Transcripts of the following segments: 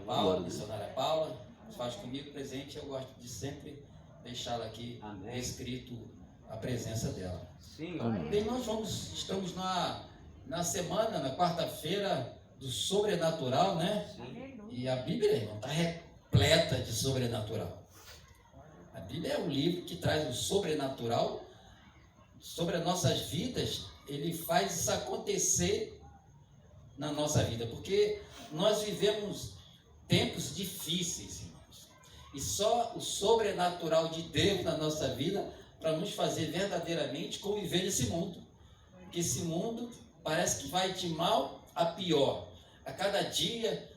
Paula, missionária Paula, faz comigo presente. Eu gosto de sempre deixá-la aqui escrito a presença dela. Sim. Bem, estamos na semana, na quarta-feira do sobrenatural, né? Sim. E a Bíblia, irmão, está repleta de sobrenatural. A Bíblia é um livro que traz o sobrenatural sobre as nossas vidas. Ele faz isso acontecer na nossa vida, porque nós vivemos tempos difíceis, irmãos, e só o sobrenatural de Deus na nossa vida para nos fazer verdadeiramente conviver nesse mundo, porque esse mundo parece que vai de mal a pior. A cada dia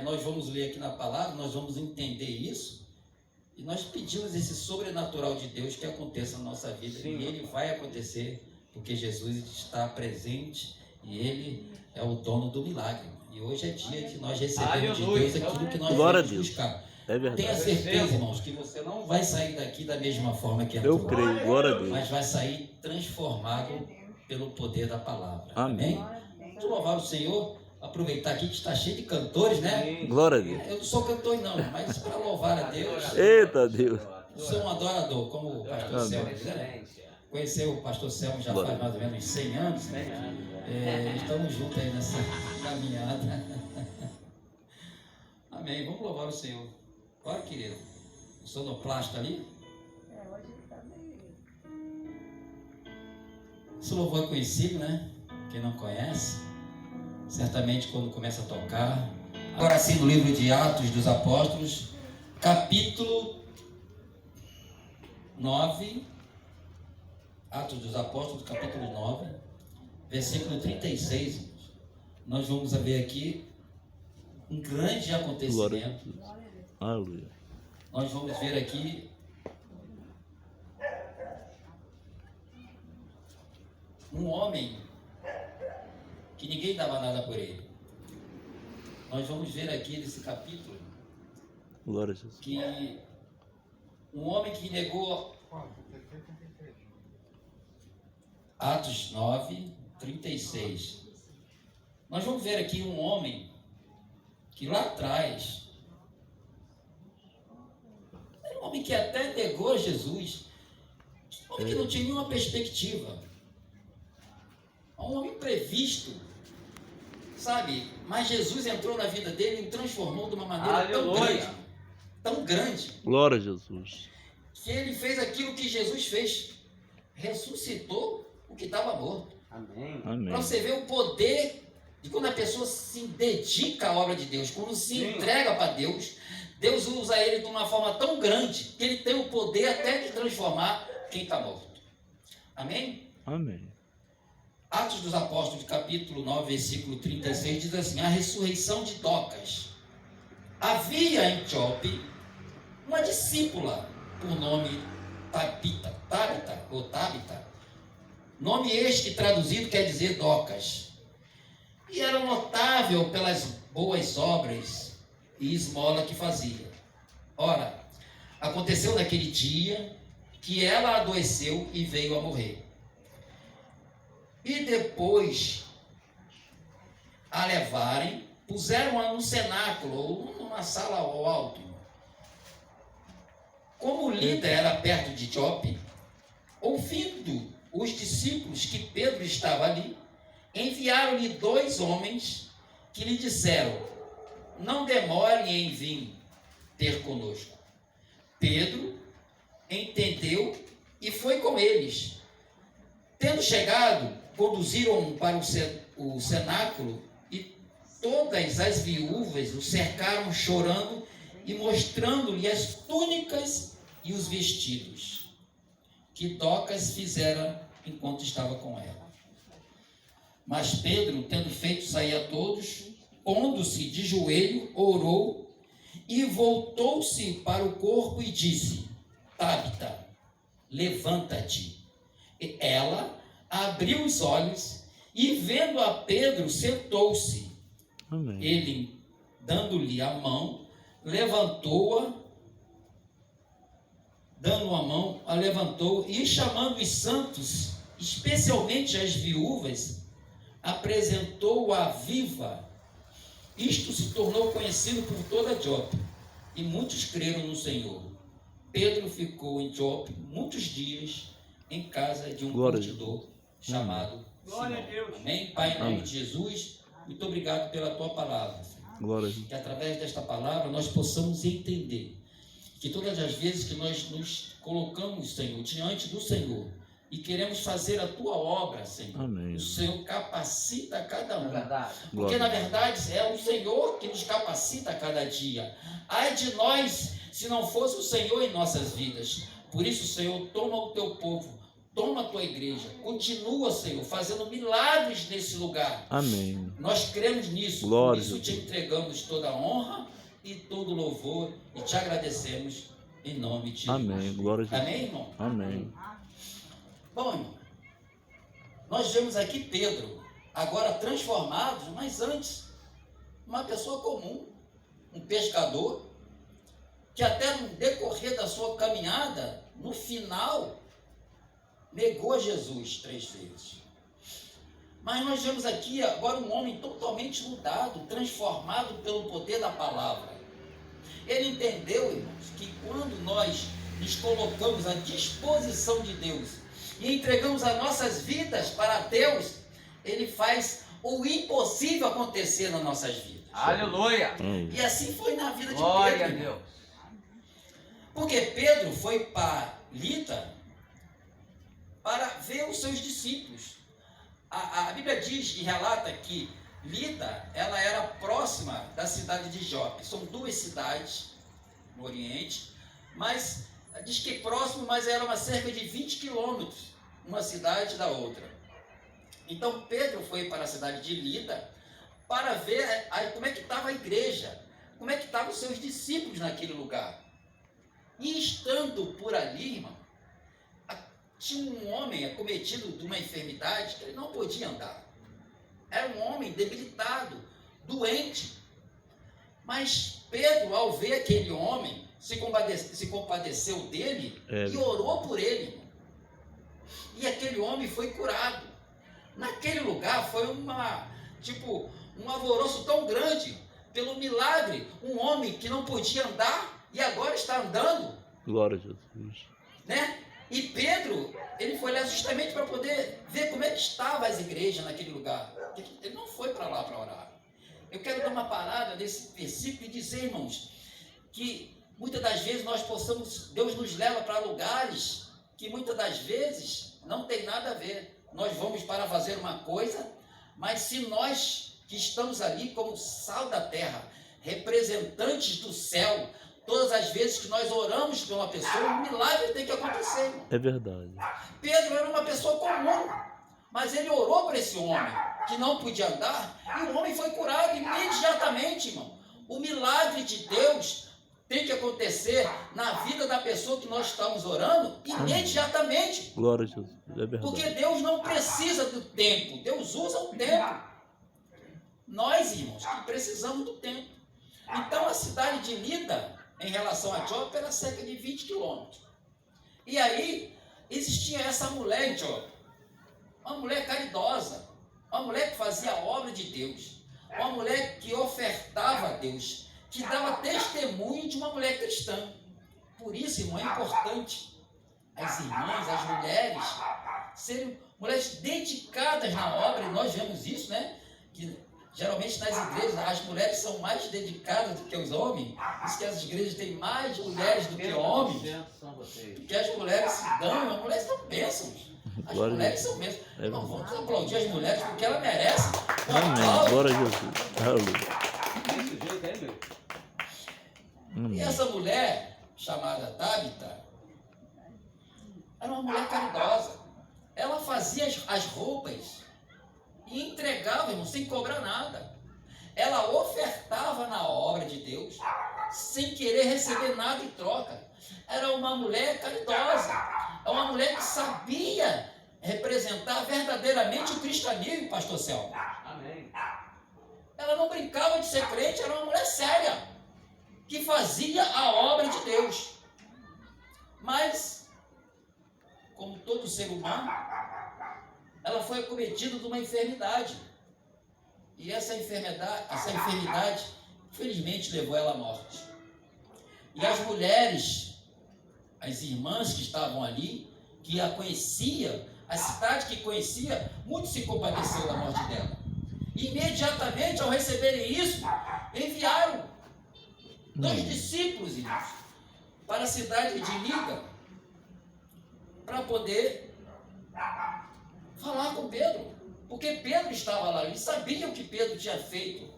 nós vamos ler aqui na palavra, nós vamos entender isso, e nós pedimos esse sobrenatural de Deus que aconteça na nossa vida. Sim. E ele vai acontecer, porque Jesus está presente e ele é o dono do milagre. E hoje é dia de nós recebermos de Deus aquilo que nós vamos buscar. É verdade. Tenha certeza, irmãos, que você não vai sair daqui da mesma forma que entrou. Eu creio, glória a Deus. Mas vai sair transformado pelo poder da palavra. Amém. Vamos louvar o Senhor, aproveitar aqui que está cheio de cantores, né? Glória a Deus. Eu não sou cantor não, mas para louvar a Deus. Eita Deus. Eu sou um adorador, como o pastor Selmo diz, né? Conheceu o pastor Selmo já faz mais ou menos 100 anos, né? Estamos juntos aí nessa caminhada. Amém. Vamos louvar o Senhor. Olha, querido, o sonoplasta ali. Hoje ele está meio... Esse louvor é conhecido, né? Quem não conhece, certamente quando começa a tocar. Agora sim, no livro de Atos dos Apóstolos, capítulo 9, Atos dos Apóstolos, capítulo 9, versículo 36, nós vamos ver aqui um grande acontecimento. Aleluia. Nós vamos ver aqui um homem que ninguém dava nada por ele. Nós vamos ver aqui nesse capítulo Glória a Jesus. que um homem que negou. Atos 9, 36. Nós vamos ver aqui um homem que lá atrás, era um homem que até negou Jesus, um homem que não tinha nenhuma perspectiva, um homem imprevisto, sabe? Mas Jesus entrou na vida dele e o transformou de uma maneira tão grande, Glória a Jesus. que ele fez aquilo que Jesus fez, ressuscitou o que estava morto. Amém. Amém. Para você ver o poder de quando a pessoa se dedica à obra de Deus, quando se entrega para Deus, Deus usa ele de uma forma tão grande que ele tem o poder até de transformar quem está morto. Amém? Amém. Atos dos Apóstolos, capítulo 9, versículo 36, diz assim: a ressurreição de Docas. Havia em Jope uma discípula por nome Tabita, nome este que traduzido quer dizer Docas, e era notável pelas boas obras e esmola que fazia. Ora, aconteceu naquele dia que ela adoeceu e veio a morrer. E depois a levarem, puseram-a num cenáculo ou numa sala ao alto. Como Lida era perto de Jope, ouvindo os discípulos que Pedro estava ali, enviaram-lhe 2 homens que lhe disseram: não demore em vir ter conosco. Pedro entendeu e foi com eles. Tendo chegado, conduziram-o para o cenáculo e todas as viúvas o cercaram chorando e mostrando-lhe as túnicas e os vestidos que Docas fizera enquanto estava com ela. Mas Pedro, tendo feito sair a todos, pondo-se de joelho, orou e voltou-se para o corpo e disse: Tabita, levanta-te. E ela abriu os olhos e, vendo a Pedro, sentou-se. Amém. Ele, dando-lhe a mão, levantou-a, dando a mão, a levantou e, chamando os santos, especialmente as viúvas, apresentou-a viva Isto se tornou conhecido por toda Jope, e muitos creram no Senhor. Pedro ficou em Jope muitos dias em casa de um Glória a curtidor chamado Glória a Simão. Deus. Amém? Pai, em nome Amém. de Jesus, muito obrigado pela tua palavra. Glória a Deus. Que através desta palavra nós possamos entender que todas as vezes que nós nos colocamos, Senhor, diante do Senhor e queremos fazer a tua obra, Senhor, Amém. o Senhor capacita cada um. Verdade. Porque Glória na a Deus. verdade é o Senhor que nos capacita a cada dia. Ai de nós se não fosse o Senhor em nossas vidas. Por isso, Senhor, toma o teu povo, toma a tua igreja, continua, Senhor, fazendo milagres nesse lugar. Amém. Nós cremos nisso, Glória por isso a te Deus. entregamos toda a honra e todo o louvor e te agradecemos em nome de Jesus. Amém. Glória a Deus. Amém, irmão? Amém. Bom, irmão, nós vemos aqui Pedro, agora transformado, mas antes, uma pessoa comum, um pescador, que até no decorrer da sua caminhada, no final, negou Jesus 3 vezes. Mas nós vemos aqui agora um homem totalmente mudado, transformado pelo poder da palavra. Ele entendeu, irmãos, que quando nós nos colocamos à disposição de Deus e entregamos as nossas vidas para Deus, Ele faz o impossível acontecer nas nossas vidas. Aleluia. Amém. E assim foi na vida de Glória a Pedro. Deus. Porque Pedro foi para Lida para ver os seus discípulos. A Bíblia diz e relata que Lida, ela era próxima da cidade de Jope. São 2 cidades no Oriente, mas diz que próximo, mas era uma cerca de 20 quilômetros, uma cidade da outra. Então Pedro foi para a cidade de Lida para ver como é que estava a igreja, como é que estavam os seus discípulos naquele lugar. E estando por ali, irmão, tinha um homem acometido de uma enfermidade que ele não podia andar. Era um homem debilitado, doente. Mas Pedro, ao ver aquele homem, se compadeceu dele e orou por ele, irmão. E aquele homem foi curado. Naquele lugar foi um alvoroço tão grande pelo milagre. Um homem que não podia andar e agora está andando, Glória a Jesus. né? E Pedro, ele foi lá justamente para poder ver como é que estavam as igrejas naquele lugar. Ele não foi para lá para orar. Eu quero dar uma parada nesse versículo e dizer, irmãos, que muitas das vezes Deus nos leva para lugares que muitas das vezes não tem nada a ver. Nós vamos para fazer uma coisa, mas se nós que estamos ali como sal da terra, representantes do céu, todas as vezes que nós oramos por uma pessoa, um milagre tem que acontecer, irmão. É verdade. Pedro era uma pessoa comum, mas ele orou para esse homem que não podia andar e o homem foi curado imediatamente, irmão. O milagre de Deus tem que acontecer na vida da pessoa que nós estamos orando imediatamente. Glória a Jesus. É Porque verdade. Deus não precisa do tempo, Deus usa o tempo. Nós, irmãos, que precisamos do tempo. Então a cidade de Lida, em relação a Jope, era cerca de 20 quilômetros. E aí existia essa mulher em Jope, uma mulher caridosa, uma mulher que fazia a obra de Deus, uma mulher que ofertava a Deus, que dava testemunho de uma mulher cristã. Por isso, irmão, é importante as irmãs, as mulheres, serem mulheres dedicadas na obra, e nós vemos isso, né? Que geralmente nas igrejas as mulheres são mais dedicadas do que os homens. Diz que as igrejas têm mais mulheres do que homens. Porque as mulheres se dão, as mulheres são bênçãos. As Glória a mulheres Deus. são bênçãos. É Não, verdade. vamos aplaudir as mulheres porque elas merecem. Um Amém. aplauso. Glória a Jesus. Aleluia. Desse jeito, é, meu? E Amém. essa mulher, chamada Tabita, era uma mulher caridosa. Ela fazia as roupas e entregava, irmão, sem cobrar nada. Ela ofertava na obra de Deus, sem querer receber nada em troca. Era uma mulher caridosa, uma mulher que sabia representar verdadeiramente o cristianismo, pastor Selma. Amém. Ela não brincava de ser crente, era uma mulher séria, que fazia a obra de Deus. Mas, como todo ser humano, ela foi acometida de uma enfermidade. E essa enfermidade, infelizmente, levou ela à morte. E as mulheres, as irmãs que estavam ali, que a conhecia, a cidade que conhecia, muito se compadeceu da morte dela. E imediatamente, ao receberem isso, enviaram 2 discípulos, irmãos, para a cidade de Lida, para poder falar com Pedro. Porque Pedro estava lá, eles sabiam o que Pedro tinha feito.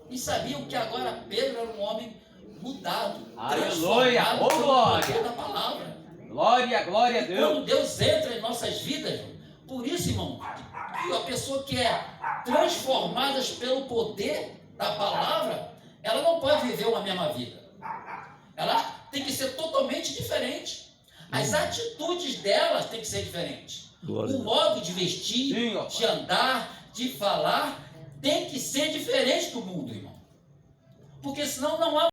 E sabiam que agora Pedro era um homem mudado, Aleluia! transformado Ô, pelo glória! poder da palavra. Glória, glória a E Deus. quando Deus entra em nossas vidas, por isso, irmão, que a pessoa que é transformada pelo poder da palavra, ela não pode viver uma mesma vida. Ela tem que ser totalmente diferente. As atitudes delas têm que ser diferentes. Glória a O Deus. modo de vestir, Sim, ó. de andar, de falar, tem que ser diferente do mundo, irmão. Porque senão não há